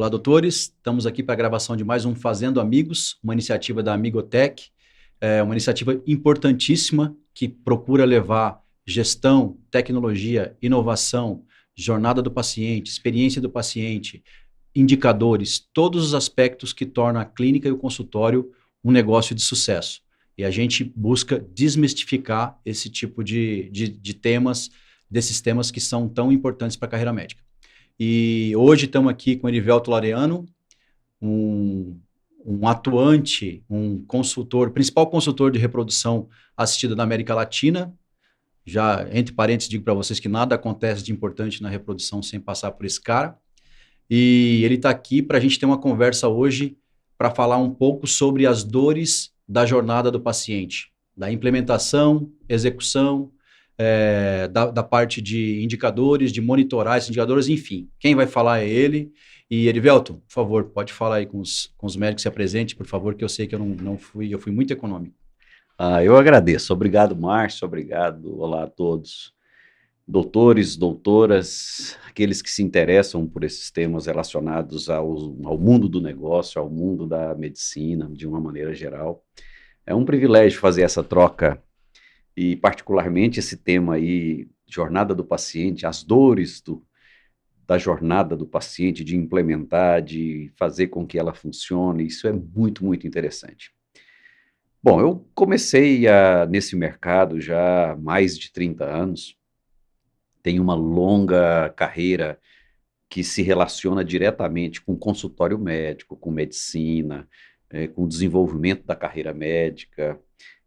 Olá, doutores. Estamos aqui para a gravação de mais um Fazendo Amigos, uma iniciativa da Amigotech, uma iniciativa importantíssima que procura levar gestão, tecnologia, inovação, jornada do paciente, experiência do paciente, indicadores, todos os aspectos que tornam a clínica e o consultório um negócio de sucesso. E a gente busca desmistificar esse tipo de temas, desses temas que são tão importantes para a carreira médica. E hoje estamos aqui com o Erivelto Laureano, um atuante, um consultor, principal consultor de reprodução assistida da América Latina. Já, entre parênteses, digo para vocês que nada acontece de importante na reprodução sem passar por esse cara. E ele está aqui para a gente ter uma conversa hoje para falar um pouco sobre as dores da jornada do paciente, da implementação, execução, da parte de indicadores, de monitorar esses indicadores, enfim. Quem vai falar é ele. E Erivelto, por favor, pode falar aí com os médicos, se apresente, por favor, que eu sei que eu fui muito econômico. Eu agradeço. Obrigado, Márcio. Obrigado. Olá a todos. Doutores, doutoras, aqueles que se interessam por esses temas relacionados ao mundo do negócio, ao mundo da medicina, de uma maneira geral. É um privilégio fazer essa troca e, particularmente, esse tema aí, jornada do paciente, as dores da jornada do paciente, de implementar, de fazer com que ela funcione, isso é muito, muito interessante. Bom, eu comecei nesse mercado já há mais de 30 anos, tenho uma longa carreira que se relaciona diretamente com consultório médico, com medicina, com o desenvolvimento da carreira médica,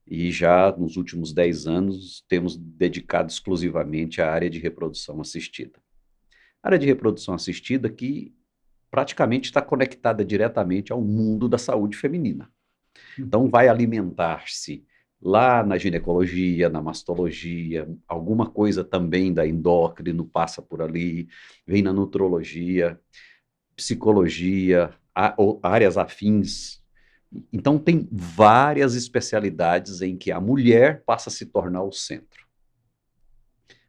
e já nos últimos 10 anos temos dedicado exclusivamente à área de reprodução assistida. A área de reprodução assistida que praticamente está conectada diretamente ao mundo da saúde feminina. Então vai alimentar-se lá na ginecologia, na mastologia, alguma coisa também da endócrino passa por ali, vem na nutrologia, psicologia, áreas afins. Então, tem várias especialidades em que a mulher passa a se tornar o centro.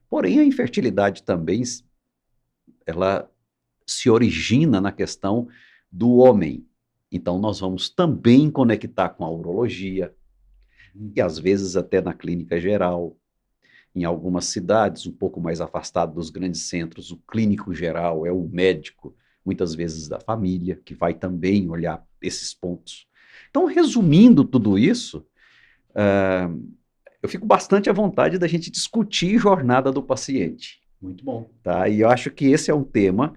Porém, a infertilidade também, ela se origina na questão do homem. Então, nós vamos também conectar com a urologia, e às vezes até na clínica geral. Em algumas cidades, um pouco mais afastado dos grandes centros, o clínico geral é o médico, muitas vezes da família, que vai também olhar esses pontos. Então, resumindo tudo isso, eu fico bastante à vontade da gente discutir jornada do paciente. Muito bom. Tá? E eu acho que esse é um tema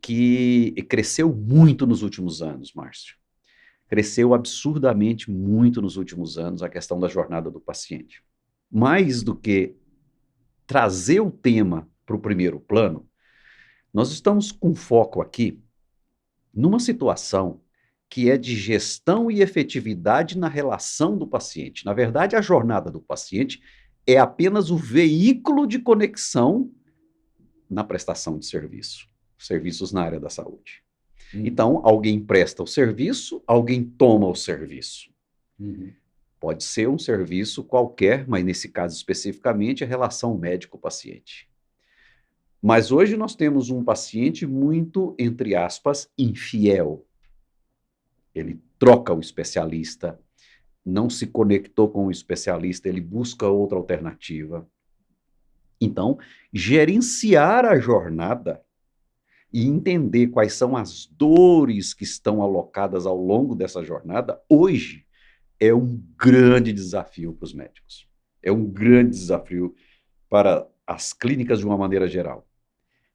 que cresceu muito nos últimos anos, Márcio. Cresceu absurdamente muito nos últimos anos a questão da jornada do paciente. Mais do que trazer o tema para o primeiro plano, nós estamos com foco aqui numa situação que é de gestão e efetividade na relação do paciente. Na verdade, a jornada do paciente é apenas o veículo de conexão na prestação de serviços na área da saúde. Então, alguém presta o serviço, alguém toma o serviço. Pode ser um serviço qualquer, mas nesse caso especificamente a relação médico-paciente. Mas hoje nós temos um paciente muito, entre aspas, infiel. Ele troca o especialista, não se conectou com o especialista, ele busca outra alternativa. Então, gerenciar a jornada e entender quais são as dores que estão alocadas ao longo dessa jornada, hoje, é um grande desafio para os médicos. É um grande desafio para as clínicas de uma maneira geral.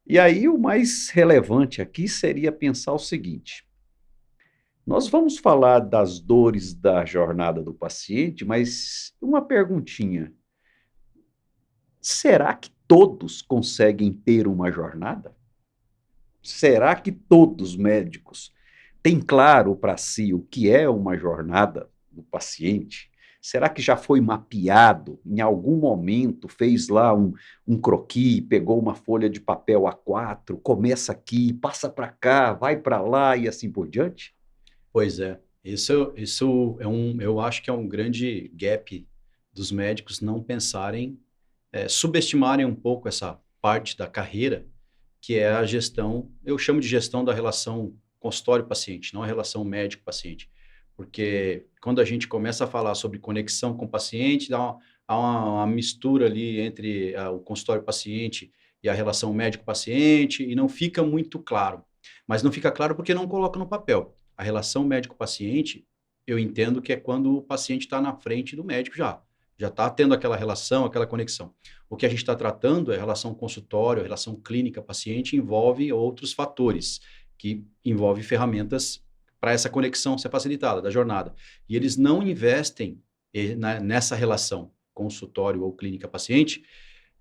E aí, o mais relevante aqui seria pensar o seguinte: nós vamos falar das dores da jornada do paciente, mas uma perguntinha: será que todos conseguem ter uma jornada? Será que todos os médicos têm claro para si o que é uma jornada do paciente? Será que já foi mapeado, em algum momento, fez lá um croquis, pegou uma folha de papel A4, começa aqui, passa para cá, vai para lá e assim por diante? Pois é. Isso eu acho que é um grande gap dos médicos não pensarem, subestimarem um pouco essa parte da carreira, que é a gestão, eu chamo de gestão da relação consultório-paciente, não a relação médico-paciente. Porque quando a gente começa a falar sobre conexão com o paciente, há uma mistura ali entre o consultório-paciente e a relação médico-paciente, e não fica muito claro. Mas não fica claro porque não coloca no papel. A relação médico-paciente, eu entendo que é quando o paciente está na frente do médico já está tendo aquela relação, aquela conexão. O que a gente está tratando é relação consultório, relação clínica-paciente, envolve outros fatores, que envolve ferramentas para essa conexão ser facilitada da jornada. E eles não investem nessa relação consultório ou clínica-paciente,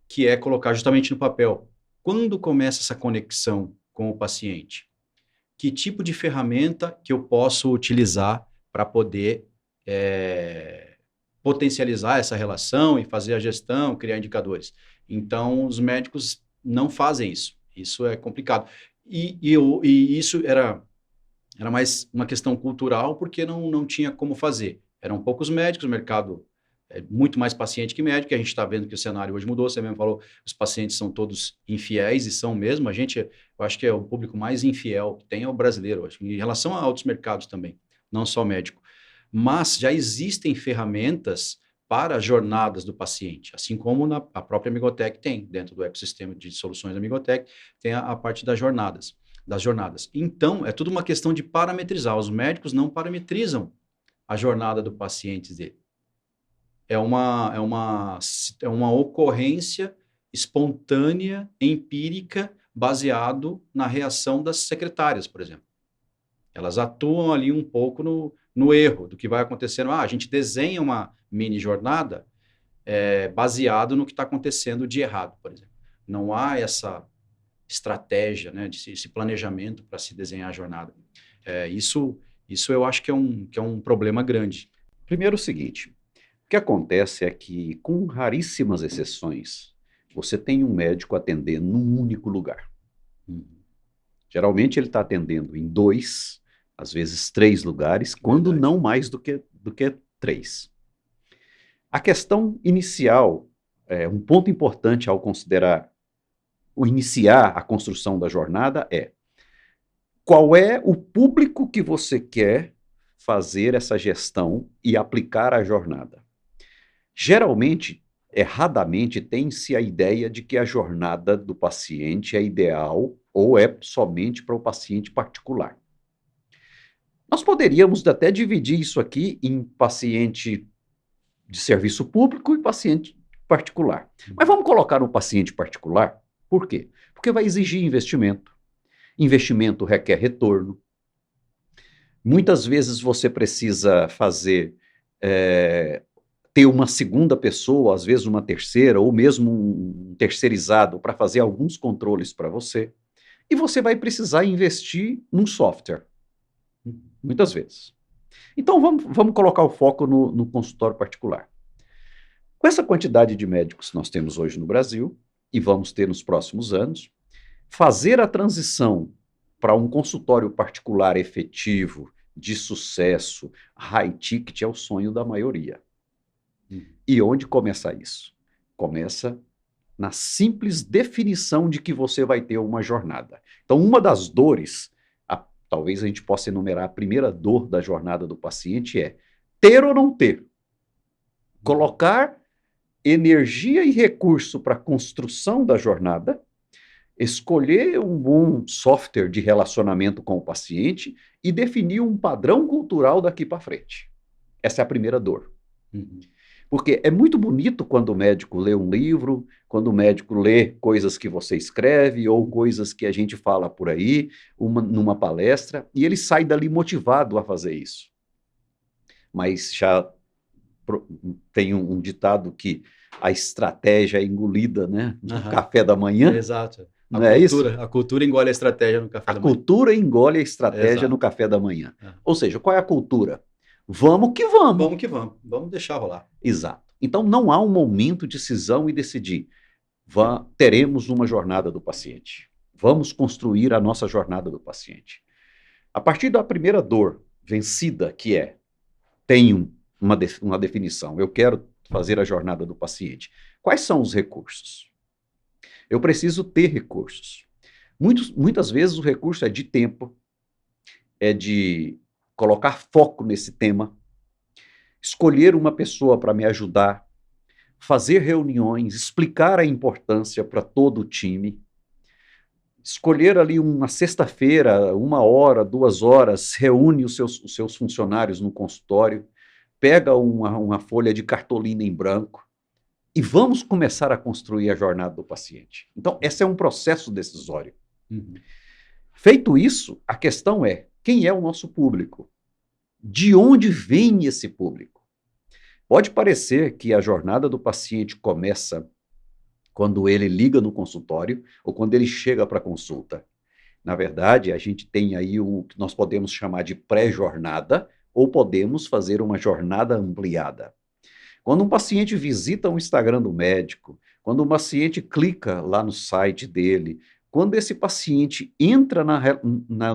que é colocar justamente no papel. Quando começa essa conexão com o paciente? Que tipo de ferramenta que eu posso utilizar para poder potencializar essa relação e fazer a gestão, criar indicadores? Então, os médicos não fazem isso. Isso é complicado. E isso era mais uma questão cultural, porque não tinha como fazer. Eram poucos médicos, o mercado é muito mais paciente que médico, e a gente está vendo que o cenário hoje mudou, você mesmo falou, os pacientes são todos infiéis, e são mesmo. Eu acho que é o público mais infiel que tem é o brasileiro, acho, em relação a outros mercados também, não só médico. Mas já existem ferramentas para as jornadas do paciente, assim como a própria Amigotech tem, dentro do ecossistema de soluções da Amigotech, tem a parte das jornadas. Então, é tudo uma questão de parametrizar. Os médicos não parametrizam a jornada do paciente dele. É uma ocorrência espontânea, empírica, baseado na reação das secretárias, por exemplo. Elas atuam ali um pouco no erro do que vai acontecendo. A gente desenha uma mini jornada baseado no que está acontecendo de errado, por exemplo. Não há essa estratégia, né, esse planejamento para se desenhar a jornada. Isso eu acho que é um problema grande. Primeiro, o seguinte: o que acontece é que, com raríssimas exceções, você tem um médico atendendo num único lugar. Geralmente ele está atendendo em 2, às vezes 3 lugares, quando não mais do que 3. A questão inicial, um ponto importante ao considerar iniciar a construção da jornada é: qual é o público que você quer fazer essa gestão e aplicar a jornada? Geralmente, erradamente, tem-se a ideia de que a jornada do paciente é ideal ou é somente para o paciente particular. Nós poderíamos até dividir isso aqui em paciente de serviço público e paciente particular. Mas vamos colocar no paciente particular. Por quê? Porque vai exigir investimento. Investimento requer retorno. Muitas vezes você precisa ter uma segunda pessoa, às vezes uma terceira, ou mesmo um terceirizado para fazer alguns controles para você. E você vai precisar investir num software, muitas vezes. Então vamos colocar o foco no consultório particular. Com essa quantidade de médicos que nós temos hoje no Brasil, e vamos ter nos próximos anos, fazer a transição para um consultório particular efetivo, de sucesso, high ticket, é o sonho da maioria. E onde começa isso? Começa na simples definição de que você vai ter uma jornada. Então, uma das dores, talvez a gente possa enumerar a primeira dor da jornada do paciente, é ter ou não ter. Colocar energia e recurso para a construção da jornada, escolher um bom software de relacionamento com o paciente e definir um padrão cultural daqui para frente. Essa é a primeira dor. Porque é muito bonito quando o médico lê um livro, quando o médico lê coisas que você escreve ou coisas que a gente fala por aí, numa palestra, e ele sai dali motivado a fazer isso. Mas já tem um ditado que a estratégia é engolida, né, no café da manhã. Exato. Não é isso? A cultura engole a estratégia no café da manhã. A cultura engole a estratégia no café da manhã. Ou seja, qual é a cultura? Vamos que vamos. Vamos que vamos. Vamos deixar rolar. Exato. Então não há um momento de cisão e decidir. Teremos uma jornada do paciente. Vamos construir a nossa jornada do paciente. A partir da primeira dor vencida, que é, tenho uma definição, eu quero fazer a jornada do paciente. Quais são os recursos? Eu preciso ter recursos. Muitas vezes o recurso é de tempo, é de colocar foco nesse tema, escolher uma pessoa para me ajudar, fazer reuniões, explicar a importância para todo o time, escolher ali uma sexta-feira, 1 hora, 2 horas, reúne os seus funcionários no consultório, pega uma folha de cartolina em branco e vamos começar a construir a jornada do paciente. Então, esse é um processo decisório. Uhum. Feito isso, a questão é, quem é o nosso público? De onde vem esse público? Pode parecer que a jornada do paciente começa quando ele liga no consultório ou quando ele chega para a consulta. Na verdade, a gente tem aí o que nós podemos chamar de pré-jornada ou podemos fazer uma jornada ampliada. Quando um paciente visita o Instagram do médico, quando um paciente clica lá no site dele, quando esse paciente entra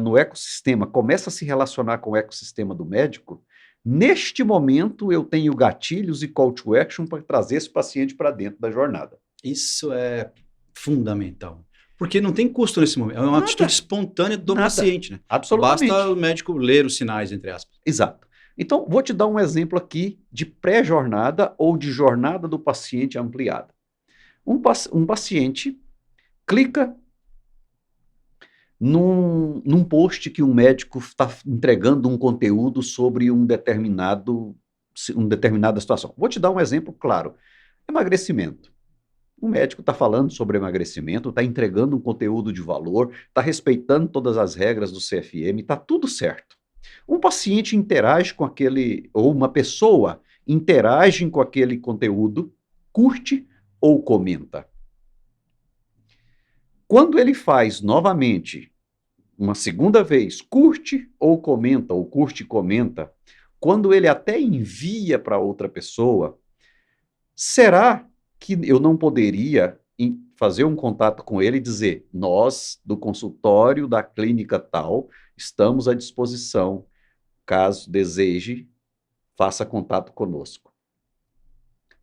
no ecossistema, começa a se relacionar com o ecossistema do médico, neste momento eu tenho gatilhos e call to action para trazer esse paciente para dentro da jornada. Isso é fundamental. Porque não tem custo nesse momento. É uma Nada. atitude espontânea do Nada. paciente, né? Absolutamente. Basta o médico ler os sinais, entre aspas. Exato. Então, vou te dar um exemplo aqui de pré-jornada ou de jornada do paciente ampliada. Um paciente clica num post que um médico está entregando um conteúdo sobre uma determinada situação. Vou te dar um exemplo claro. Emagrecimento. O médico está falando sobre emagrecimento, está entregando um conteúdo de valor, está respeitando todas as regras do CFM, está tudo certo. Um paciente interage com aquele, ou uma pessoa interage com aquele conteúdo, curte ou comenta. Quando ele faz novamente, uma segunda vez, curte ou curte e comenta, quando ele até envia para outra pessoa, será que eu não poderia fazer um contato com ele e dizer, nós, do consultório da clínica tal, estamos à disposição, caso deseje, faça contato conosco.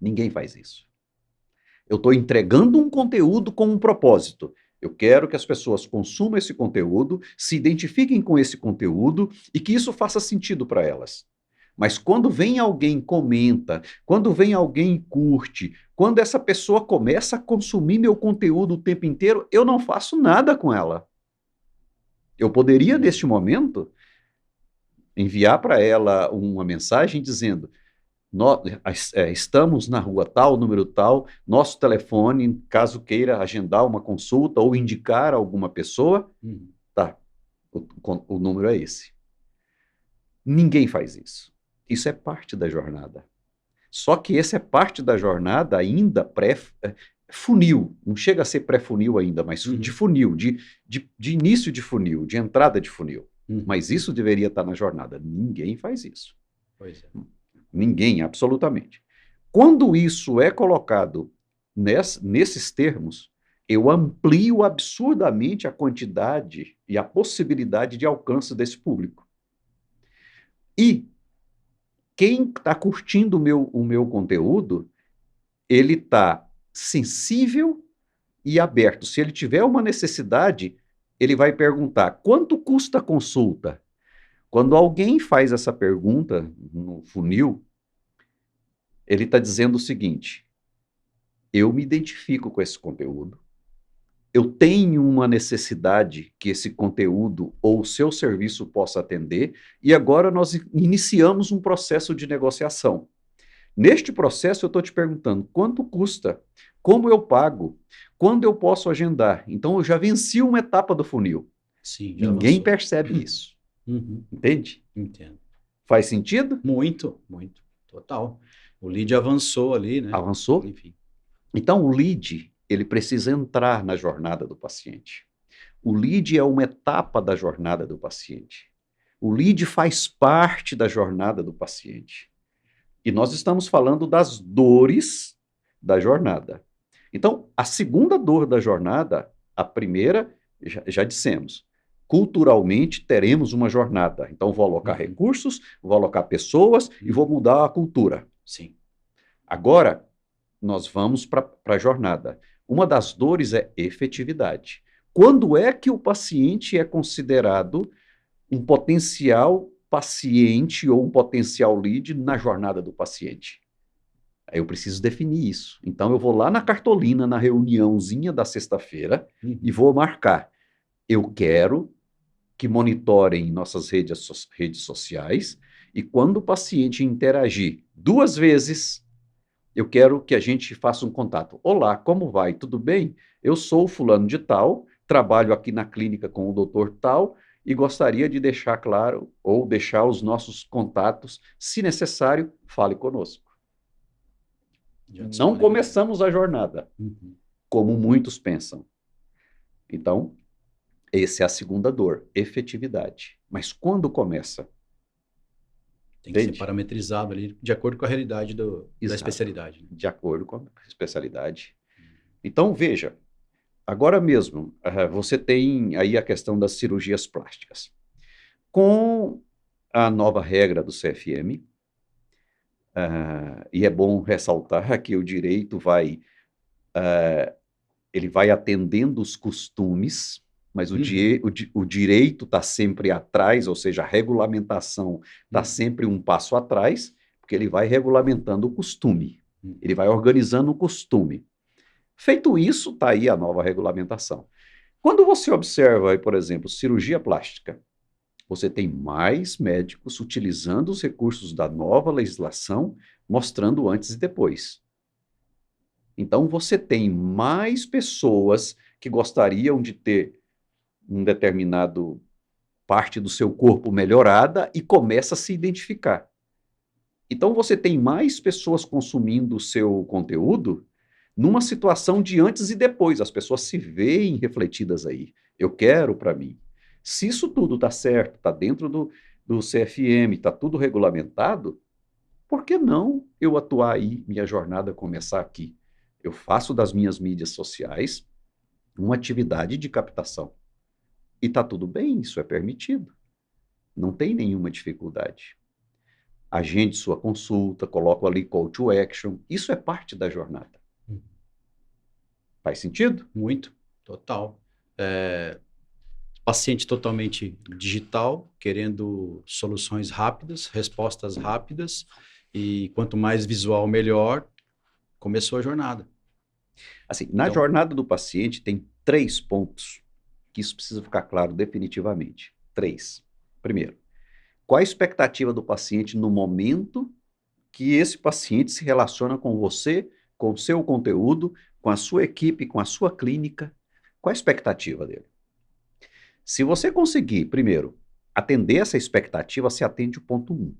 Ninguém faz isso. Eu estou entregando um conteúdo com um propósito. Eu quero que as pessoas consumam esse conteúdo, se identifiquem com esse conteúdo e que isso faça sentido para elas. Mas quando vem alguém comenta, quando vem alguém curte, quando essa pessoa começa a consumir meu conteúdo o tempo inteiro, eu não faço nada com ela. Eu poderia, neste momento, enviar para ela uma mensagem dizendo, estamos na rua tal, número tal, nosso telefone, caso queira agendar uma consulta ou indicar alguma pessoa, tá, o número é esse. Ninguém faz isso. Isso é parte da jornada. Só que esse é parte da jornada ainda pré-funil. Não chega a ser pré-funil ainda, mas de funil, de início de funil, de entrada de funil. Mas isso deveria estar na jornada. Ninguém faz isso. Pois é. Ninguém, absolutamente. Quando isso é colocado nesses termos, eu amplio absurdamente a quantidade e a possibilidade de alcance desse público. E quem está curtindo o meu conteúdo, ele está sensível e aberto. Se ele tiver uma necessidade, ele vai perguntar, quanto custa a consulta? Quando alguém faz essa pergunta no funil, ele está dizendo o seguinte, eu me identifico com esse conteúdo, eu tenho uma necessidade que esse conteúdo ou o seu serviço possa atender, e agora nós iniciamos um processo de negociação. Neste processo, eu estou te perguntando, quanto custa? Como eu pago? Quando eu posso agendar? Então, eu já venci uma etapa do funil. Sim, ninguém percebe isso. Entende? Entendo. Faz sentido? Muito, muito. Total. O lead avançou ali, né? Avançou? Enfim. Então, o lead, ele precisa entrar na jornada do paciente. O lead é uma etapa da jornada do paciente. O lead faz parte da jornada do paciente. E nós estamos falando das dores da jornada. Então, a segunda dor da jornada, a primeira, já dissemos, culturalmente teremos uma jornada. Então, vou alocar recursos, vou alocar pessoas e vou mudar a cultura. Sim. Agora, nós vamos para a jornada. Uma das dores é efetividade. Quando é que o paciente é considerado um potencial paciente ou um potencial lead na jornada do paciente? Aí eu preciso definir isso. Então eu vou lá na cartolina, na reuniãozinha da sexta-feira, e vou marcar. Eu quero que monitorem nossas redes sociais, e quando o paciente interagir 2 vezes, eu quero que a gente faça um contato. Olá, como vai? Tudo bem? Eu sou o fulano de tal, trabalho aqui na clínica com o doutor tal e gostaria de deixar claro ou deixar os nossos contatos, se necessário, fale conosco. Não começamos a jornada, como muitos pensam. Então, essa é a segunda dor, efetividade. Mas quando começa? Tem que ser parametrizado ali, de acordo com a realidade da Exato, especialidade. de acordo com a especialidade. Então, veja, agora mesmo, você tem aí a questão das cirurgias plásticas. Com a nova regra do CFM, e é bom ressaltar que o direito ele vai atendendo os costumes, mas o direito está sempre atrás, ou seja, a regulamentação está sempre um passo atrás, porque ele vai regulamentando o costume, ele vai organizando o costume. Feito isso, está aí a nova regulamentação. Quando você observa, aí, por exemplo, cirurgia plástica, você tem mais médicos utilizando os recursos da nova legislação, mostrando antes e depois. Então, você tem mais pessoas que gostariam de ter um determinado parte do seu corpo melhorada e começa a se identificar. Então, você tem mais pessoas consumindo o seu conteúdo numa situação de antes e depois. As pessoas se veem refletidas aí. Eu quero para mim. Se isso tudo está certo, está dentro do CFM, está tudo regulamentado, por que não eu atuar aí, minha jornada começar aqui? Eu faço das minhas mídias sociais uma atividade de captação. E está tudo bem, isso é permitido. Não tem nenhuma dificuldade. Agende sua consulta, coloco ali call to action. Isso é parte da jornada. Faz sentido? Muito, total. Paciente totalmente digital, querendo soluções rápidas, respostas rápidas, e quanto mais visual, melhor. Começou a jornada. Assim, na jornada do paciente tem 3 pontos que isso precisa ficar claro definitivamente. 3. Primeiro, qual a expectativa do paciente no momento que esse paciente se relaciona com você, com o seu conteúdo, com a sua equipe, com a sua clínica? Qual a expectativa dele? Se você conseguir, primeiro, atender essa expectativa, você atende o ponto 1.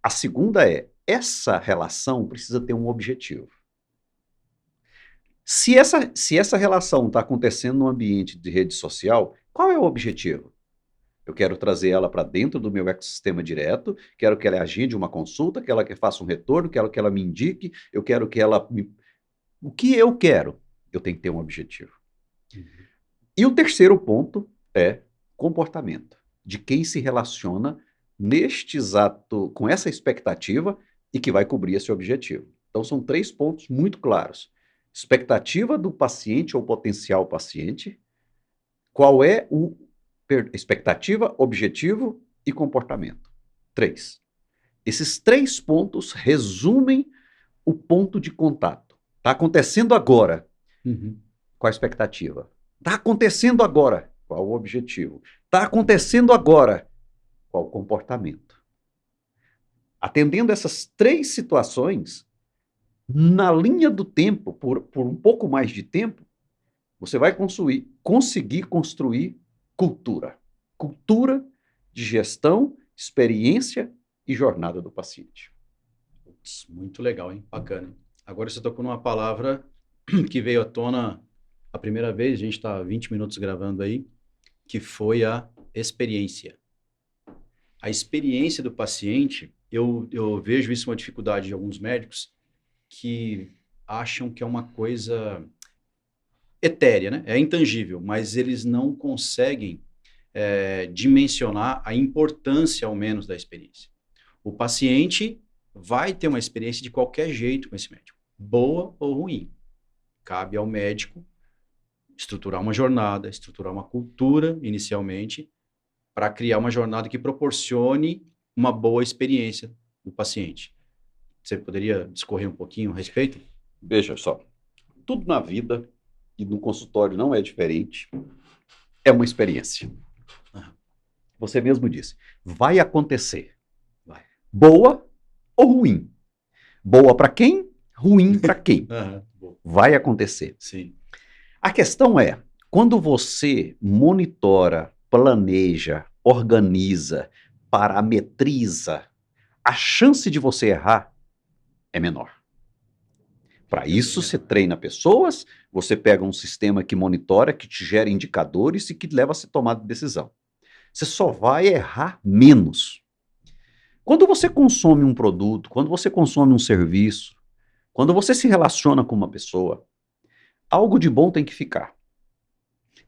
A segunda é, essa relação precisa ter um objetivo. Se essa relação está acontecendo no ambiente de rede social, qual é o objetivo? Eu quero trazer ela para dentro do meu ecossistema direto, quero que ela agende uma consulta, que ela faça um retorno, quero que ela me indique, eu quero que ela me... O que eu quero? Eu tenho que ter um objetivo. E o terceiro ponto é comportamento, de quem se relaciona neste exato, com essa expectativa e que vai cobrir esse objetivo. Então são 3 pontos muito claros. Expectativa do paciente ou potencial paciente, qual é o expectativa, objetivo e comportamento. 3. Esses 3 pontos resumem o ponto de contato. Está acontecendo agora. Qual a expectativa? Está acontecendo agora. Qual o objetivo? Está acontecendo agora. Qual o comportamento? Atendendo essas 3 situações, na linha do tempo, por um pouco mais de tempo, você vai conseguir construir cultura. Cultura de gestão, experiência e jornada do paciente. Muito legal, hein? Bacana. Agora você tocou numa palavra que veio à tona a primeira vez, a gente está 20 minutos gravando aí, que foi a experiência. A experiência do paciente, eu vejo isso uma dificuldade de alguns médicos que acham que é uma coisa etérea, né? É intangível, mas eles não conseguem dimensionar a importância, ao menos, da experiência. O paciente vai ter uma experiência de qualquer jeito com esse médico, boa ou ruim. Cabe ao médico estruturar uma jornada, estruturar uma cultura, inicialmente, para criar uma jornada que proporcione uma boa experiência do paciente. Você poderia discorrer um pouquinho a respeito? Veja só, tudo na vida e no consultório não é diferente, é uma experiência. Você mesmo disse, vai acontecer. Vai. Boa ou ruim? Boa para quem? Ruim para quem? Vai acontecer. Sim. A questão é, quando você monitora, planeja, organiza, parametriza, a chance de você errar é menor. Para isso, você treina pessoas, você pega um sistema que monitora, que te gera indicadores e que leva a se tomar decisão. Você só vai errar menos. Quando você consome um produto, quando você consome um serviço, quando você se relaciona com uma pessoa, algo de bom tem que ficar.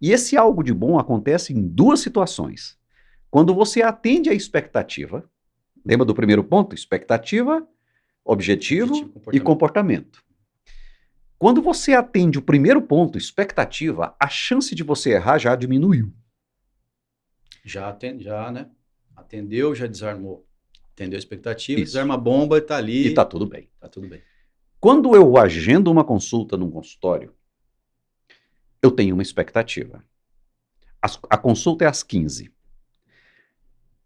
E esse algo de bom acontece em duas situações. Quando você atende à expectativa, lembra do primeiro ponto? Expectativa, objetivo e comportamento. Quando você atende o primeiro ponto, expectativa, a chance de você errar já diminuiu. Né? Atendeu, já desarmou. Atendeu a expectativa, Isso. desarma a bomba e tá ali. E tá tudo bem. Tá tudo bem. Quando eu agendo uma consulta num consultório, eu tenho uma expectativa. A consulta é às 15.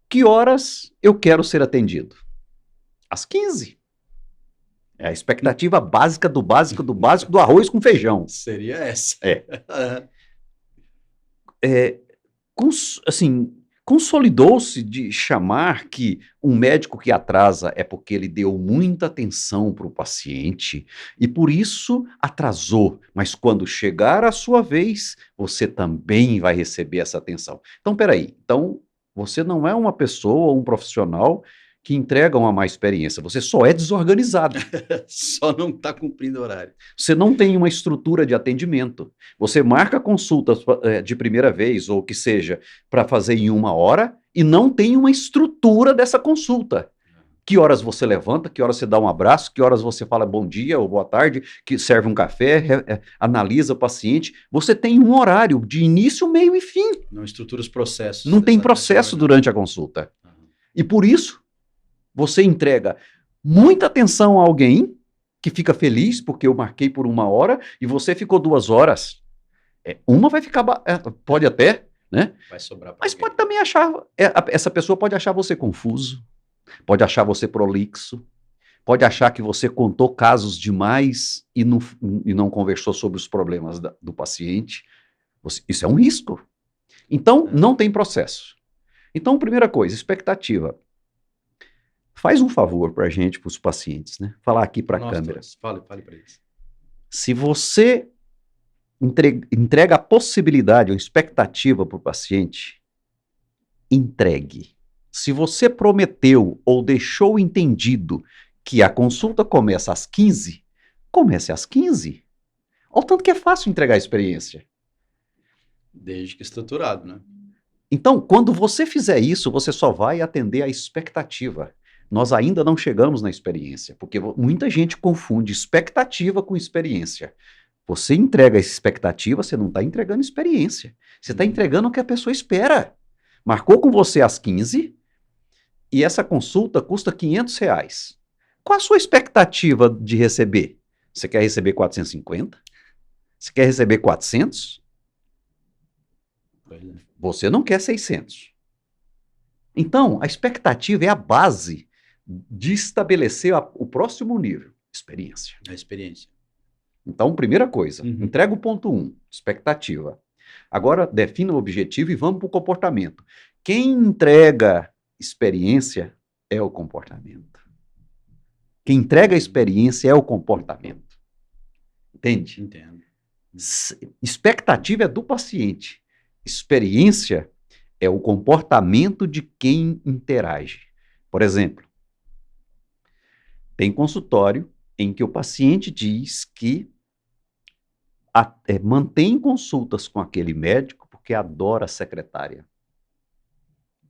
Que horas eu quero ser atendido? Às 15. É a expectativa básica do básico do básico do arroz com feijão. Seria essa. Assim, consolidou-se de chamar que um médico que atrasa é porque ele deu muita atenção para o paciente e por isso atrasou. Mas quando chegar a sua vez, você também vai receber essa atenção. Então, peraí. Então, você não é uma pessoa ou um profissional que entrega uma má experiência. Você só é desorganizado. Só não está cumprindo o horário. Você não tem uma estrutura de atendimento. Você marca consultas de primeira vez, ou que seja, para fazer em 1 hora, e não tem uma estrutura dessa consulta. Que horas você levanta, que horas você dá um abraço, que horas você fala bom dia ou boa tarde, que serve um café, analisa o paciente. Você tem um horário de início, meio e fim. Não estrutura os processos. Não tem processo durante a consulta. E por isso, você entrega muita atenção a alguém que fica feliz porque eu marquei por 1 hora e você ficou 2 horas. Uma vai ficar, pode até, né? Vai sobrar. Mas pode também achar, essa pessoa pode achar você confuso, pode achar você prolixo, pode achar que você contou casos demais e não conversou sobre os problemas do paciente. Isso é um risco. Então, não tem processo. Então, primeira coisa, expectativa. Faz um favor para a gente, para os pacientes, né? Falar aqui para a câmera. Fale para eles. Se você entrega a possibilidade ou expectativa para o paciente, entregue. Se você prometeu ou deixou entendido que a consulta começa às 15, comece às 15. Olha o tanto que é fácil entregar a experiência. Desde que estruturado, né? Então, quando você fizer isso, você só vai atender a expectativa. Nós ainda não chegamos na experiência, porque muita gente confunde expectativa com experiência. Você entrega a expectativa, você não está entregando experiência. Você está entregando o que a pessoa espera. Marcou com você às 15 e essa consulta custa R$500. Qual a sua expectativa de receber? Você quer receber 450? Você quer receber 400? Você não quer 600. Então, a expectativa é a base de estabelecer o próximo nível, experiência. A experiência. Então, primeira coisa, entrega o ponto 1, expectativa. Agora, defina o objetivo e vamos para o comportamento. Quem entrega experiência é o comportamento. Quem entrega a experiência é o comportamento. Entende? Entendo. Expectativa é do paciente. Experiência é o comportamento de quem interage. Por exemplo, tem consultório em que o paciente diz que mantém consultas com aquele médico porque adora a secretária.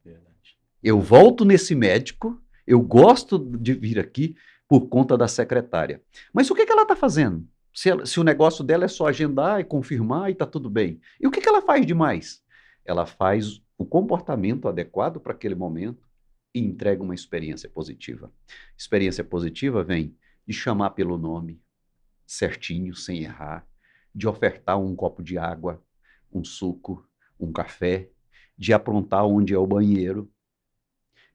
Verdade. Eu volto nesse médico, eu gosto de vir aqui por conta da secretária. Mas o que ela está fazendo? Se o negócio dela é só agendar e confirmar e está tudo bem. E o que ela faz demais? Ela faz o comportamento adequado para aquele momento e entrega uma experiência positiva. Experiência positiva vem de chamar pelo nome, certinho, sem errar, de ofertar um copo de água, um suco, um café, de aprontar onde é o banheiro,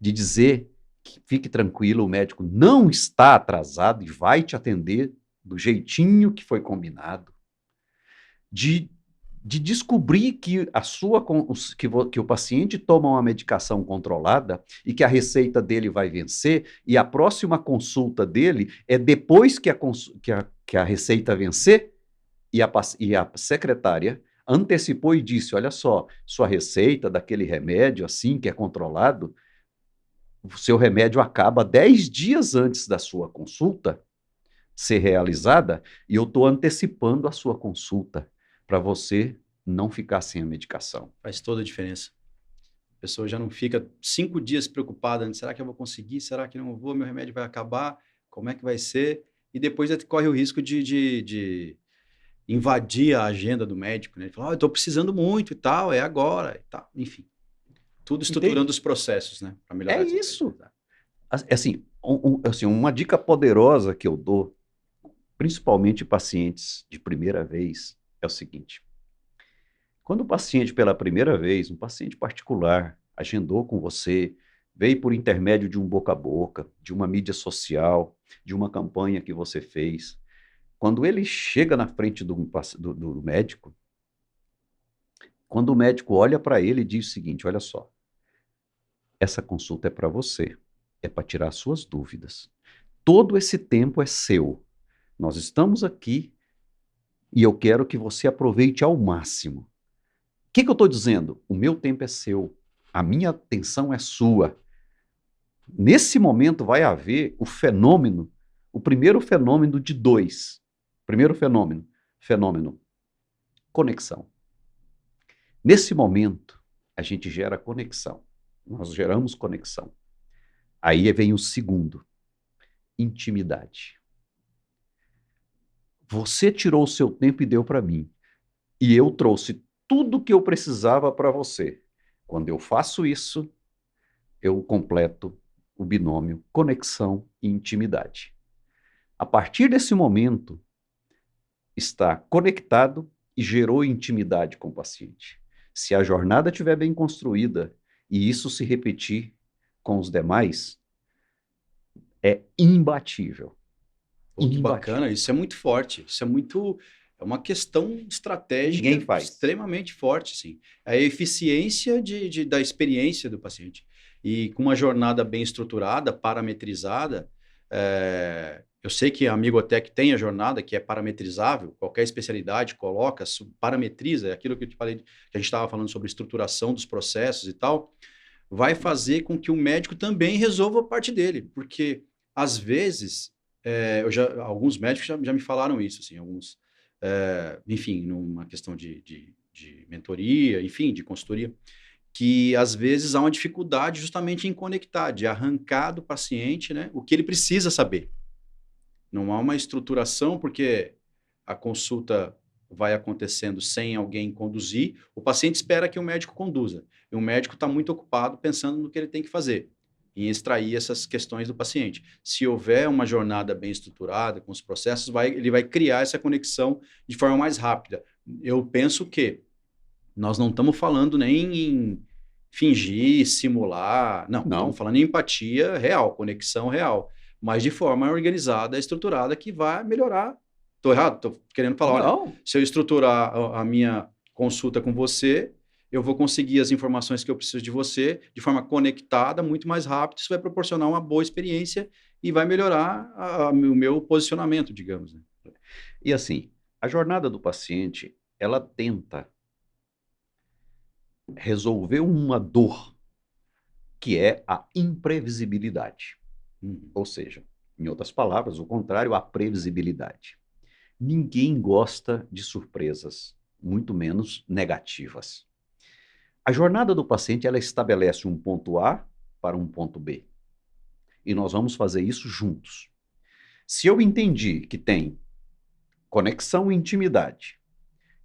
de dizer que fique tranquilo, o médico não está atrasado e vai te atender do jeitinho que foi combinado, de descobrir que, que o paciente toma uma medicação controlada e que a receita dele vai vencer e a próxima consulta dele é depois que a receita vencer e a secretária antecipou e disse, olha só, sua receita daquele remédio assim que é controlado, o seu remédio acaba 10 dias antes da sua consulta ser realizada e eu estou antecipando a sua consulta para você não ficar sem a medicação. Faz toda a diferença. A pessoa já não fica 5 dias preocupada, será que eu vou conseguir? Será que não vou? Meu remédio vai acabar? Como é que vai ser? E depois corre o risco de invadir a agenda do médico, né? Ele fala, eu estou precisando muito e tal, é agora e tal. Enfim, tudo estruturando os processos, né? Para melhorar. É isso. Assim, uma dica poderosa que eu dou, principalmente pacientes de primeira vez, é o seguinte. Quando o paciente, pela primeira vez, um paciente particular, agendou com você, veio por intermédio de um boca a boca, de uma mídia social, de uma campanha que você fez, quando ele chega na frente do médico, quando o médico olha para ele e diz o seguinte, olha só, essa consulta é para você, é para tirar suas dúvidas. Todo esse tempo é seu. Nós estamos aqui e eu quero que você aproveite ao máximo. O que eu estou dizendo? O meu tempo é seu, a minha atenção é sua. Nesse momento vai haver o primeiro fenômeno de dois. Primeiro fenômeno, conexão. Nesse momento, a gente gera conexão. Nós geramos conexão. Aí vem o segundo, intimidade. Você tirou o seu tempo e deu para mim. E eu trouxe tudo o que eu precisava para você. Quando eu faço isso, eu completo o binômio conexão e intimidade. A partir desse momento, está conectado e gerou intimidade com o paciente. Se a jornada estiver bem construída e isso se repetir com os demais, é imbatível. Pô, que bacana, isso é muito forte, é uma questão estratégica extremamente forte, sim. A eficiência da experiência do paciente. E com uma jornada bem estruturada, parametrizada, eu sei que a Amigotech tem a jornada que é parametrizável, qualquer especialidade coloca, parametriza, é aquilo que eu te falei, que a gente estava falando sobre estruturação dos processos e tal, vai fazer com que o médico também resolva a parte dele, porque às vezes, alguns médicos já me falaram isso, assim, enfim, numa questão de mentoria, enfim, de consultoria, que às vezes há uma dificuldade justamente em conectar, de arrancar do paciente, né, o que ele precisa saber. Não há uma estruturação, porque a consulta vai acontecendo sem alguém conduzir, o paciente espera que o médico conduza, e o médico está muito ocupado pensando no que ele tem que fazer, em extrair essas questões do paciente. Se houver uma jornada bem estruturada, com os processos, ele vai criar essa conexão de forma mais rápida. Eu penso que nós não estamos falando nem em fingir, simular, não. Estamos falando em empatia real, conexão real, mas de forma organizada, estruturada, que vai melhorar. Estou errado? Estou querendo falar, olha, se eu estruturar a minha consulta com você, eu vou conseguir as informações que eu preciso de você de forma conectada, muito mais rápido. Isso vai proporcionar uma boa experiência e vai melhorar o meu posicionamento, digamos. Né? E assim, a jornada do paciente, ela tenta resolver uma dor, que é a imprevisibilidade. Ou seja, em outras palavras, o contrário, a previsibilidade. Ninguém gosta de surpresas, muito menos negativas. A jornada do paciente, ela estabelece um ponto A para um ponto B. E nós vamos fazer isso juntos. Se eu entendi que tem conexão e intimidade,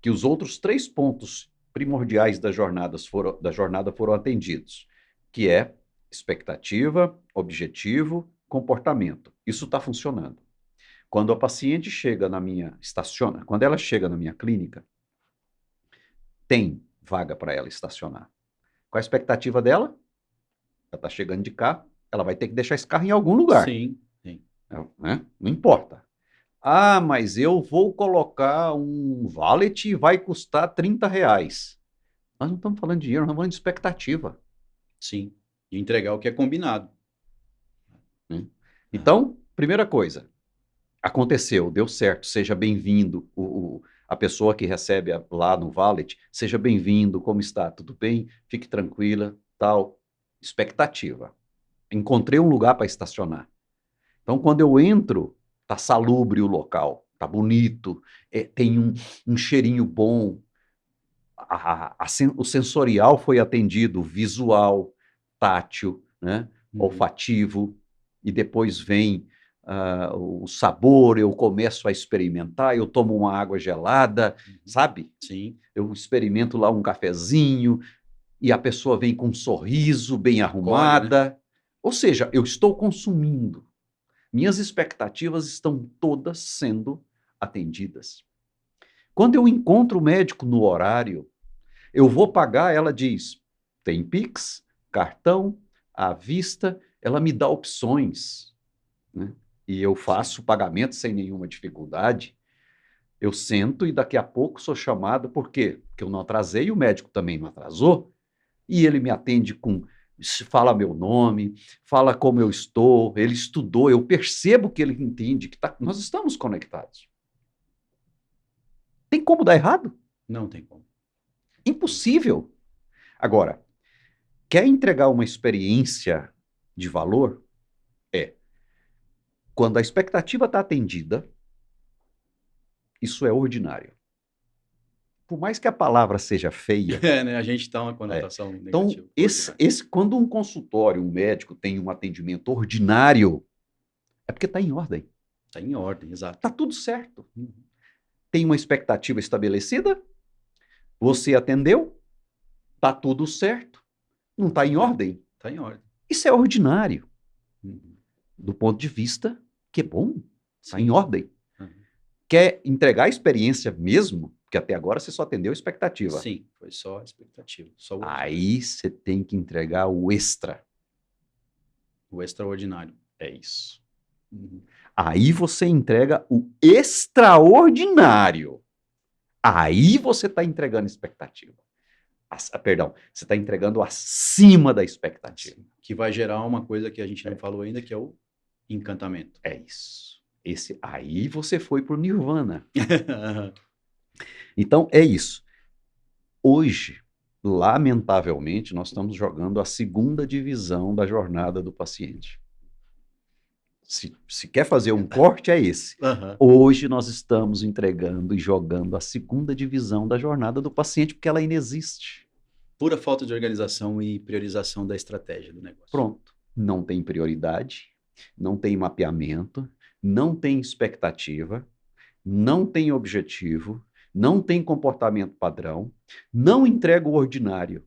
que os outros 3 pontos primordiais da jornada foram atendidos, que é expectativa, objetivo, comportamento. Isso está funcionando. Quando a paciente chega quando ela chega na minha clínica, tem vaga para ela estacionar. Qual a expectativa dela? Ela está chegando de carro, ela vai ter que deixar esse carro em algum lugar. Sim, sim. Né? Não importa. Ah, mas eu vou colocar um valet e vai custar R$ 30. Nós não estamos falando de dinheiro, nós estamos falando de expectativa. Sim. E entregar o que é combinado. Então, primeira coisa, aconteceu, deu certo, seja bem-vindo. A pessoa que recebe lá no valet, seja bem-vindo, como está? Tudo bem? Fique tranquila, tal. Expectativa. Encontrei um lugar para estacionar. Então, quando eu entro, tá salubre o local, tá bonito, tem um cheirinho bom, o sensorial foi atendido, visual, tátil, né? Olfativo, e depois vem o sabor, eu começo a experimentar, eu tomo uma água gelada, sabe? Sim. Eu experimento lá um cafezinho, e a pessoa vem com um sorriso, bem arrumada. Olha, né? Ou seja, eu estou consumindo. Minhas expectativas estão todas sendo atendidas. Quando eu encontro o médico no horário, eu vou pagar, ela diz, tem Pix, cartão, à vista, ela me dá opções, né? E eu faço o pagamento sem nenhuma dificuldade. Eu sento e daqui a pouco sou chamado, por quê? Porque eu não atrasei e o médico também não atrasou, e ele me atende fala meu nome, fala como eu estou, ele estudou, eu percebo que ele entende que nós estamos conectados. Tem como dar errado? Não tem como. Impossível. Agora, quer entregar uma experiência de valor? Quando a expectativa está atendida, isso é ordinário. Por mais que a palavra seja feia. Né? A gente dá uma conotação Então, negativa. quando um consultório, um médico tem um atendimento ordinário, é porque está em ordem. Está em ordem, exato. Está tudo certo. Tem uma expectativa estabelecida, você atendeu, está tudo certo, não está em ordem. Está em ordem. Isso é ordinário. Do ponto de vista que é bom, está em ordem. Quer entregar a experiência mesmo? Porque até agora você só atendeu a expectativa. Sim, foi só a expectativa. Só aí você tem que entregar o extra. O extraordinário. É isso. Aí você entrega o extraordinário. Aí você está entregando expectativa. Perdão, você está entregando acima da expectativa. Que vai gerar uma coisa que a gente não falou ainda, que é o encantamento. É isso. Aí você foi para o Nirvana. Então, é isso. Hoje, lamentavelmente, nós estamos jogando a segunda divisão da jornada do paciente. Se quer fazer um corte, é esse. Hoje nós estamos entregando e jogando a segunda divisão da jornada do paciente, porque ela inexiste. Pura falta de organização e priorização da estratégia do negócio. Pronto. Não tem prioridade, não tem mapeamento, não tem expectativa, não tem objetivo, não tem comportamento padrão, não entrega o ordinário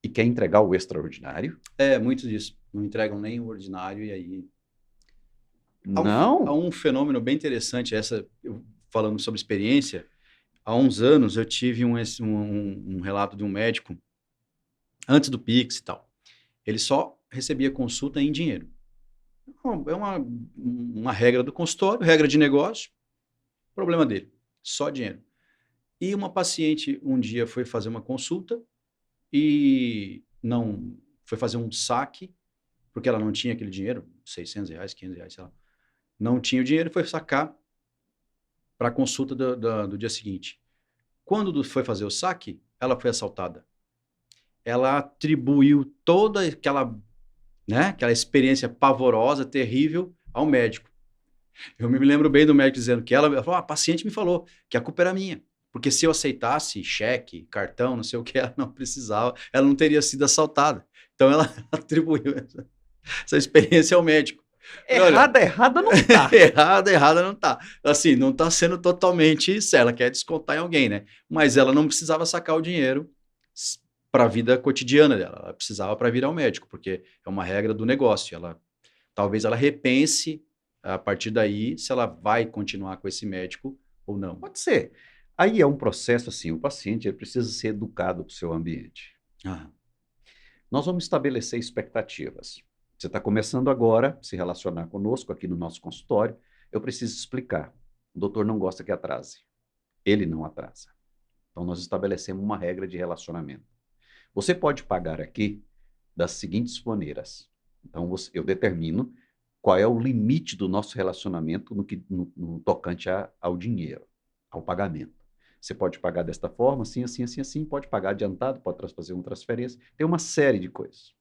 e quer entregar o extraordinário? Muito disso. Não entregam nem o ordinário e aí... Não. Há um fenômeno bem interessante, falando sobre experiência. Há uns anos eu tive um relato de um médico, antes do Pix e tal. Ele só recebia consulta em dinheiro. É uma regra do consultório, regra de negócio, problema dele, só dinheiro. E uma paciente um dia foi fazer uma consulta e não foi fazer um saque, porque ela não tinha aquele dinheiro, R$600, R$500, sei lá. Não tinha o dinheiro e foi sacar para a consulta do dia seguinte. Quando foi fazer o saque, ela foi assaltada. Ela atribuiu toda aquela experiência pavorosa, terrível, ao médico. Eu me lembro bem do médico dizendo que ela falou, a paciente me falou que a culpa era minha. Porque se eu aceitasse cheque, cartão, não sei o que, ela não precisava, ela não teria sido assaltada. Então ela atribuiu essa experiência ao médico. Errada não tá. Errada não tá. Assim, não tá sendo totalmente isso. Ela quer descontar em alguém, né? Mas ela não precisava sacar o dinheiro para a vida cotidiana dela. Ela precisava para vir ao médico, porque é uma regra do negócio. Talvez ela repense a partir daí se ela vai continuar com esse médico ou não. Pode ser. Aí é um processo assim, o paciente ele precisa ser educado para o seu ambiente. Ah, Nós vamos estabelecer expectativas. Você está começando agora a se relacionar conosco aqui no nosso consultório, eu preciso explicar. O doutor não gosta que atrase. Ele não atrasa. Então, nós estabelecemos uma regra de relacionamento. Você pode pagar aqui das seguintes maneiras. Então, eu determino qual é o limite do nosso relacionamento no tocante ao dinheiro, ao pagamento. Você pode pagar desta forma, assim, assim, assim, assim, pode pagar adiantado, pode fazer uma transferência, tem uma série de coisas.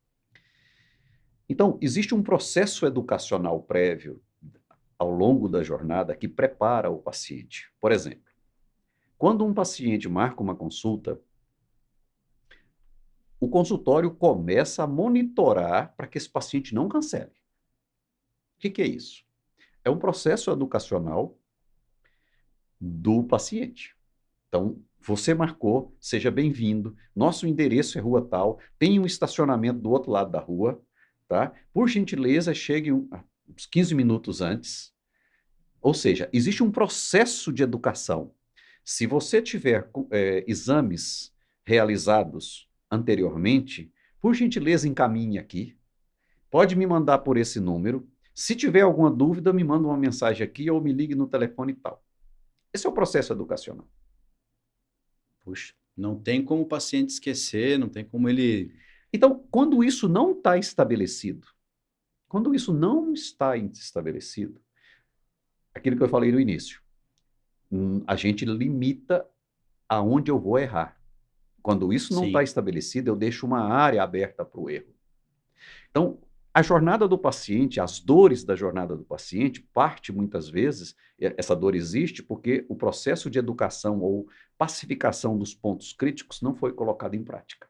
Então, existe um processo educacional prévio ao longo da jornada que prepara o paciente. Por exemplo, quando um paciente marca uma consulta, o consultório começa a monitorar para que esse paciente não cancele. O que é isso? É um processo educacional do paciente. Então, você marcou, seja bem-vindo, nosso endereço é rua tal, tem um estacionamento do outro lado da rua, tá? Por gentileza, chegue uns 15 minutos antes. Ou seja, existe um processo de educação. Se você tiver exames realizados anteriormente, por gentileza, encaminhe aqui. Pode me mandar por esse número. Se tiver alguma dúvida, me manda uma mensagem aqui ou me ligue no telefone e tal. Esse é o processo educacional. puxa, não tem como o paciente esquecer, não tem como ele... Então, quando isso não está estabelecido, aquilo que eu falei no início, a gente limita aonde eu vou errar. Quando isso não está estabelecido, eu deixo uma área aberta para o erro. Então, a jornada do paciente, as dores da jornada do paciente, parte muitas vezes, essa dor existe porque o processo de educação ou pacificação dos pontos críticos não foi colocado em prática.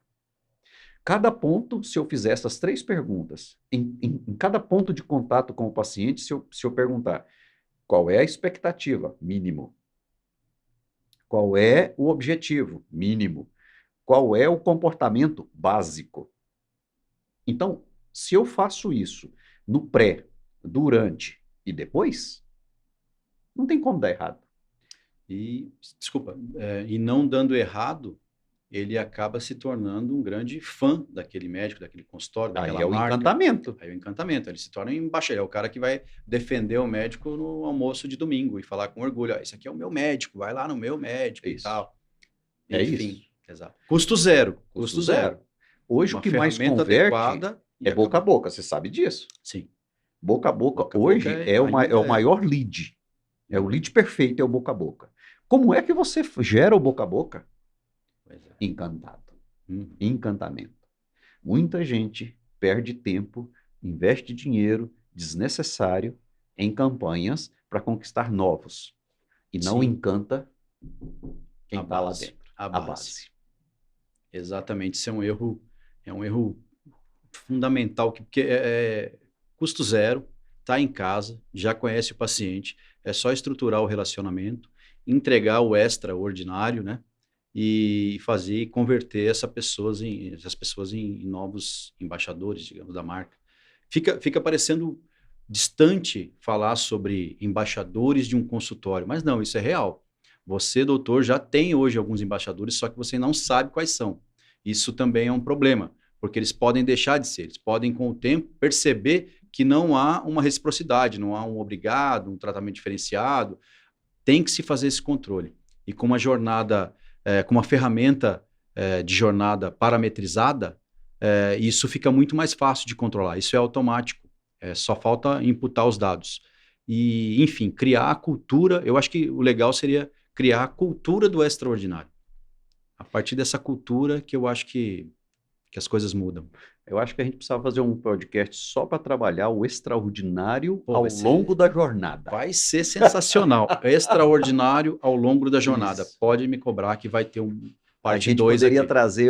Cada ponto, se eu fizer essas 3 perguntas, em cada ponto de contato com o paciente, se eu perguntar qual é a expectativa? Mínimo. Qual é o objetivo? Mínimo. Qual é o comportamento? Básico. Então, se eu faço isso no pré, durante e depois, não tem como dar errado. E, desculpa, e não dando errado, ele acaba se tornando um grande fã daquele médico, daquele consultório, daquela marca. Aí é o encantamento. Aí é o encantamento. Ele se torna um embaixador. É o cara que vai defender o médico no almoço de domingo e falar com orgulho. Esse aqui é o meu médico, vai lá no meu médico e tal. É Enfim, isso. Exato. Custo zero. Custo zero. Hoje o que mais converte é boca a boca. Você sabe disso? Sim. Boca a boca hoje é o maior lead. É o lead perfeito, é o boca a boca. Como é que você gera o boca a boca? Encantado. Encantamento. Muita gente perde tempo, investe dinheiro desnecessário em campanhas para conquistar novos. E não encanta quem está lá dentro. A base. Exatamente. Isso é um erro fundamental, porque custo zero, está em casa, já conhece o paciente, é só estruturar o relacionamento, entregar o extraordinário, né? E converter essas pessoas em novos embaixadores, digamos, da marca. Fica parecendo distante falar sobre embaixadores de um consultório, mas não, isso é real. Você, doutor, já tem hoje alguns embaixadores, só que você não sabe quais são. Isso também é um problema, porque eles podem deixar de ser, eles podem, com o tempo, perceber que não há uma reciprocidade, não há um obrigado, um tratamento diferenciado. Tem que se fazer esse controle. E com uma jornada... com uma ferramenta de jornada parametrizada, isso fica muito mais fácil de controlar. Isso é automático, só falta imputar os dados. E, enfim, criar a cultura, eu acho que o legal seria criar a cultura do extraordinário. A partir dessa cultura que eu acho que as coisas mudam. Eu acho que a gente precisava fazer um podcast só para trabalhar o extraordinário ao longo da jornada. Vai ser sensacional. Extraordinário ao longo da jornada. Isso. Pode me cobrar que vai ter parte 2 aqui.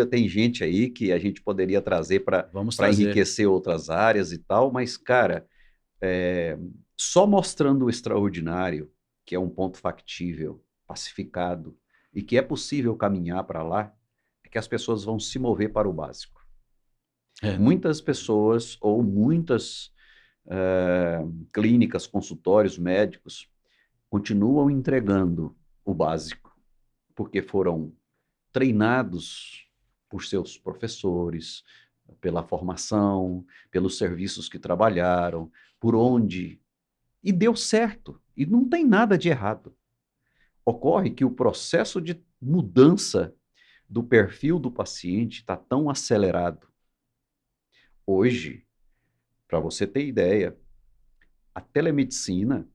Tem gente aí que a gente poderia trazer para enriquecer outras áreas e tal, mas, cara, só mostrando o extraordinário, que é um ponto factível, pacificado, e que é possível caminhar para lá, que as pessoas vão se mover para o básico. É. Muitas pessoas ou muitas clínicas, consultórios, médicos continuam entregando o básico, porque foram treinados por seus professores, pela formação, pelos serviços que trabalharam, por onde. E deu certo. E não tem nada de errado. Ocorre que o processo de mudança do perfil do paciente está tão acelerado. Hoje, para você ter ideia, a telemedicina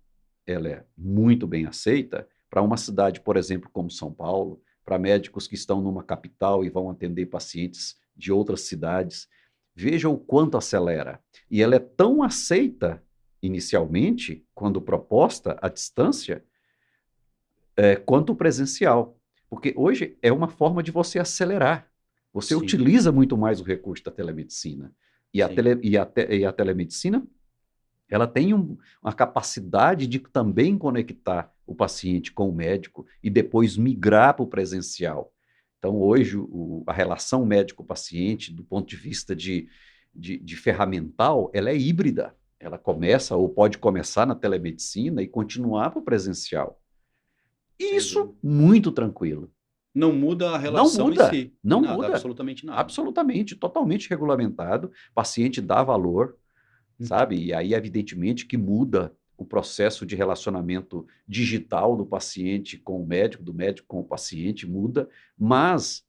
ela é muito bem aceita para uma cidade, por exemplo, como São Paulo, para médicos que estão numa capital e vão atender pacientes de outras cidades. Veja o quanto acelera. E ela é tão aceita inicialmente, quando proposta à distância, quanto o presencial. Porque hoje é uma forma de você acelerar. Você Sim. utiliza muito mais o recurso da telemedicina. E a telemedicina, ela tem uma capacidade de também conectar o paciente com o médico e depois migrar para o presencial. Então, hoje, a relação médico-paciente, do ponto de vista de ferramental, ela é híbrida. Ela começa ou pode começar na telemedicina e continuar para o presencial. Isso, muito tranquilo. Não muda a relação não muda, em si. Não nada, muda. Absolutamente nada. Absolutamente, totalmente regulamentado. O paciente dá valor, sabe? E aí, evidentemente, que muda o processo de relacionamento digital do paciente com o médico, do médico com o paciente, muda, mas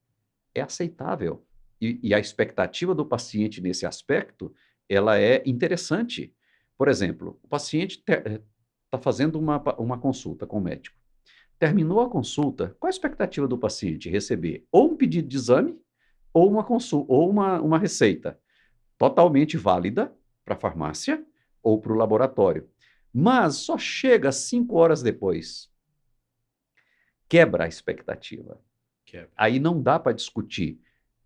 é aceitável. E a expectativa do paciente nesse aspecto, ela é interessante. Por exemplo, o paciente está fazendo uma consulta com o médico. Terminou a consulta, qual a expectativa do paciente? Receber ou um pedido de exame ou uma consulta, ou uma receita totalmente válida para a farmácia ou para o laboratório. Mas só chega 5 horas depois. Quebra a expectativa. Aí não dá para discutir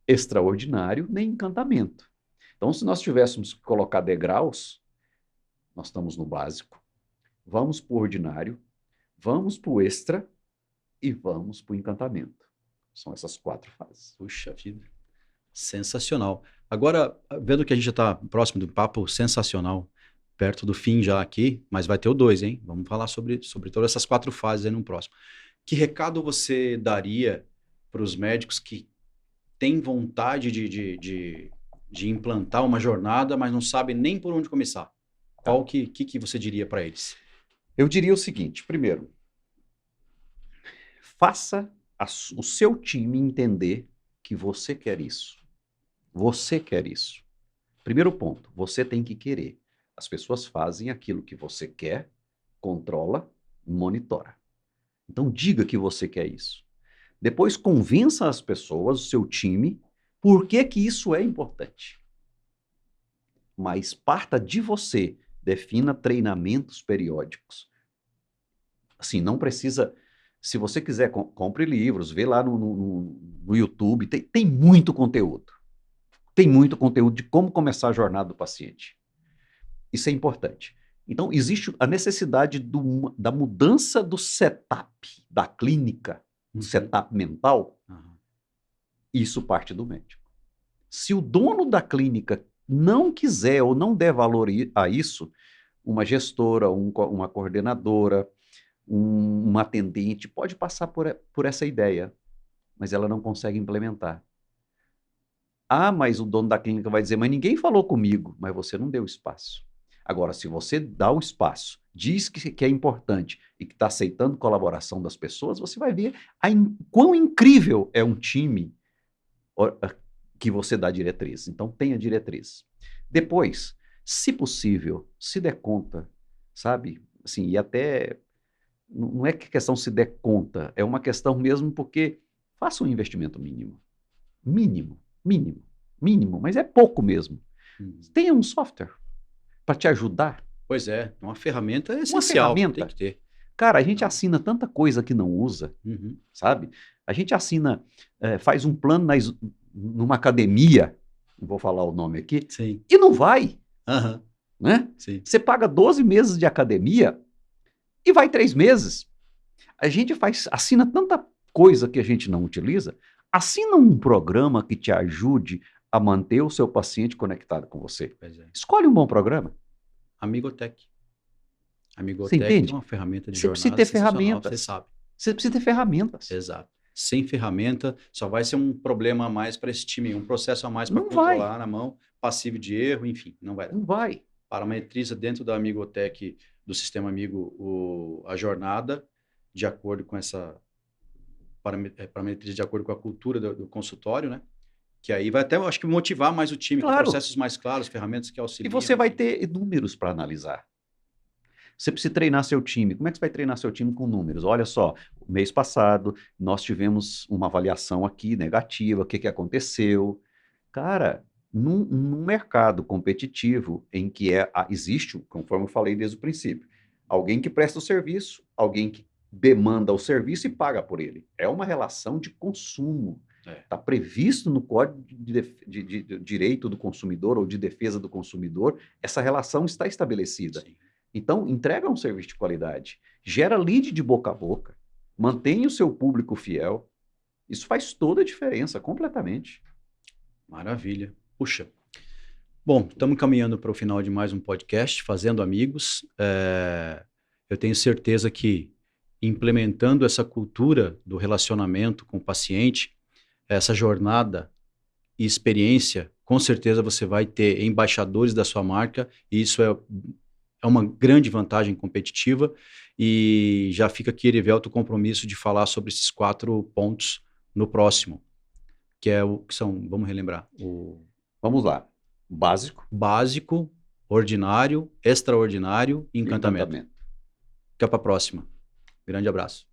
extraordinário nem encantamento. Então, se nós tivéssemos que colocar degraus, nós estamos no básico, vamos para o ordinário, vamos para o extra e vamos para o encantamento. São essas 4 fases. Puxa vida. Sensacional. Agora, vendo que a gente já está próximo do papo sensacional, perto do fim já aqui, mas vai ter o 2, hein? Vamos falar sobre todas essas 4 fases aí no próximo. Que recado você daria para os médicos que têm vontade de implantar uma jornada, mas não sabem nem por onde começar? Qual que você diria para eles? Eu diria o seguinte: primeiro, faça o seu time entender que você quer isso. Você quer isso. Primeiro ponto, você tem que querer. As pessoas fazem aquilo que você quer, controla, monitora. Então diga que você quer isso. Depois convença as pessoas, o seu time, por que isso é importante. Mas parta de você, defina treinamentos periódicos. Assim, não precisa... Se você quiser, compre livros, vê lá no YouTube, tem muito conteúdo. Tem muito conteúdo de como começar a jornada do paciente. Isso é importante. Então, existe a necessidade da mudança do setup da clínica, setup mental. Isso parte do médico. Se o dono da clínica não quiser ou não der valor a isso, uma gestora, uma coordenadora, uma atendente pode passar por essa ideia, mas ela não consegue implementar. Ah, mas o dono da clínica vai dizer, mas ninguém falou comigo, mas você não deu espaço. Agora, se você dá o espaço, diz que é importante e que está aceitando colaboração das pessoas, você vai ver quão incrível é um time que você dá diretriz. Então, tenha diretriz. Depois, se possível, se der conta, sabe? Assim, e até... Não é que questão se der conta, é uma questão mesmo porque faça um investimento mínimo. Mínimo, mas é pouco mesmo. Tenha um software para te ajudar. Pois é, uma ferramenta é essencial. Tem que ter. Cara, a gente assina tanta coisa que não usa, sabe? A gente assina, faz um plano numa academia, não vou falar o nome aqui, sim, e não vai. Né? Sim. Você paga 12 meses de academia e vai 3 meses. A gente assina tanta coisa que a gente não utiliza. Assina um programa que te ajude a manter o seu paciente conectado com você. Pois é. Escolhe um bom programa. Amigotech. Você Amigotech entende? é uma ferramenta de Você precisa jornada ter sensacional, você ferramentas. sabe. Você precisa ter ferramentas. Exato. Sem ferramenta, só vai ser um problema a mais para esse time, um processo a mais para Não vai. controlar na mão, passivo de erro, enfim, não vai dar. Não vai. Parametriza dentro da Amigotech, do sistema Amigo, a jornada, de acordo com essa parametriza de acordo com a cultura do consultório, né? Que aí vai até, eu acho que, motivar mais o time, com Claro. processos mais claros, ferramentas que E auxiliam. você vai enfim. ter números para analisar. Você precisa treinar seu time. Como é que você vai treinar seu time com números? Olha só, mês passado nós tivemos uma avaliação aqui negativa, o que, que aconteceu? Cara, num mercado competitivo em que existe, conforme eu falei desde o princípio, alguém que presta o serviço, alguém que demanda o serviço e paga por ele. É uma relação de consumo. Está previsto no Código de Direito do Consumidor ou de Defesa do Consumidor, essa relação está estabelecida. Sim. Então, entrega um serviço de qualidade, gera lead de boca a boca, mantenha o seu público fiel. Isso faz toda a diferença, completamente. Maravilha. Puxa. Bom, estamos caminhando para o final de mais um podcast, Fazendo Amigos. Eu tenho certeza que, implementando essa cultura do relacionamento com o paciente, essa jornada e experiência, com certeza você vai ter embaixadores da sua marca, e isso é uma grande vantagem competitiva. E já fica aqui, Erivelto, o compromisso de falar sobre esses 4 pontos no próximo, que são, vamos relembrar, o Vamos lá. básico, ordinário, extraordinário e encantamento. Fica para a próxima. Grande abraço.